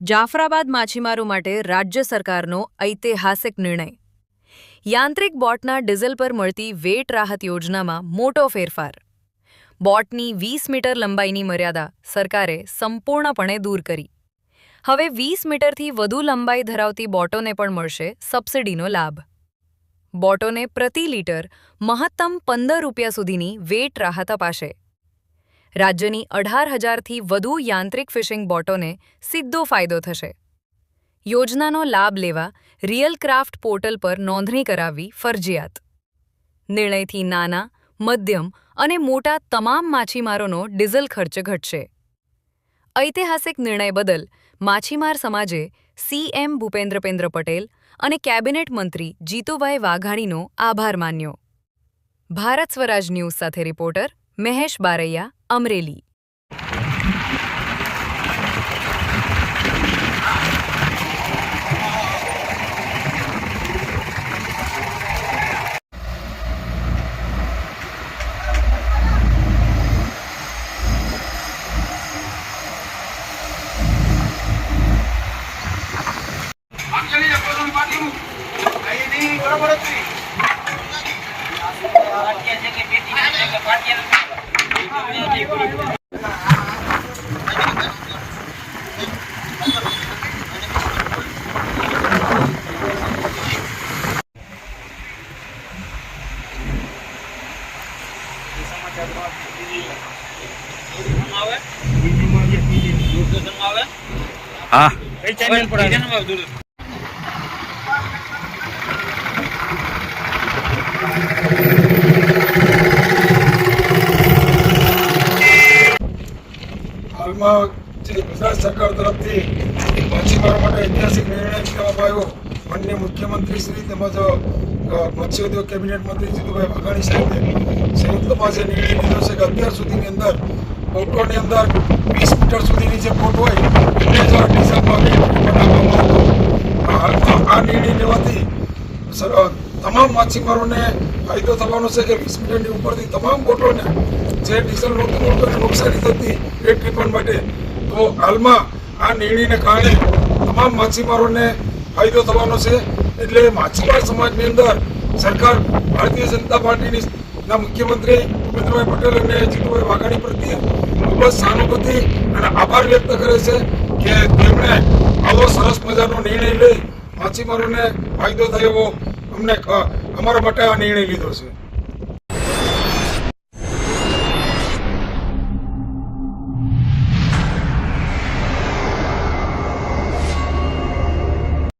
જાફરાબાદ માછીમારો માટે રાજ્ય સરકારનો ઐતિહાસિક નિર્ણય. યાંત્રિક બોટના ડીઝલ પર મળતી વેટ રાહત યોજનામાં મોટો ફેરફાર. બોટની 20 મીટર લંબાઈની મર્યાદા સરકારે સંપૂર્ણપણે દૂર કરી. હવે 20 મીટરથી વધુ લંબાઈ ધરાવતી બોટોને પણ મળશે સબસિડીનો લાભ. બોટોને પ્રતિ લીટર મહત્તમ 15 રૂપિયા સુધીની વેટ રાહત અપાશે. રાજ્યની 18,000થી વધુ યાંત્રિક ફિશિંગ બોટોને સીધો ફાયદો થશે. યોજનાનો લાભ લેવા રિયલ ક્રાફ્ટ પોર્ટલ પર નોંધણી કરાવવી ફરજિયાત. નિર્ણયથી નાના, મધ્યમ અને મોટા તમામ માછીમારોનો ડીઝલ ખર્ચ ઘટશે. ઐતિહાસિક નિર્ણય બદલ માછીમાર સમાજે સીએમ ભૂપેન્દ્ર પટેલ અને કેબિનેટ મંત્રી જીતુભાઈ વાઘાણીનો આભાર માન્યો. ભારત સ્વરાજ ન્યૂઝ સાથે રિપોર્ટર મહેશ બારૈયા, અમરેલી. हाँ चैनल पर હાલમાં જે ગુજરાત સરકાર તરફથી માછીમારો માટે ઐતિહાસિક નિર્ણય લેવામાં આવ્યો. માનનીય મુખ્યમંત્રી શ્રી તેમજ મત્સ્ય ઉદ્યોગ કેબિનેટ મંત્રી જીતુભાઈ વાઘાણી સાહેબે સંયુક્તમાં જે નિર્ણય લીધો છે કે અત્યાર સુધીની અંદર બોટોની અંદર 20 મીટર સુધીની જે બોટ હોય એને જ ડીઝલમાં બનાવવામાં હતો. આ નિર્ણય લેવાથી તમામ માછીમારોને ફાયદો થવાનો છે કે 20 મીટરની ઉપરથી તમામ બોટોને જે ડીઝલ નહોતું મળતું એને નુકસાની થતી એ ટ્રીટમેન્ટ માટે. તો હાલમાં આ નિર્ણયને કારણે તમામ માછીમારોને ફાયદો થવાનો છે. એટલે માછીમાર સમાજની અંદર સરકાર ભારતીય જનતા પાર્ટીની મુખ્યમંત્રી ભૂપેન્દ્રભાઈ પટેલ અને જીતુભાઈ વાઘાણી પ્રત્યે ખૂબ જ સહાનુભૂતિ અને આભાર વ્યક્ત કરે છે કે તેમણે આવો સરસ મજાનો નિર્ણય લઈ માછીમારોને ફાયદો થયો એવો અમને અમારા માટે આ નિર્ણય લીધો છે.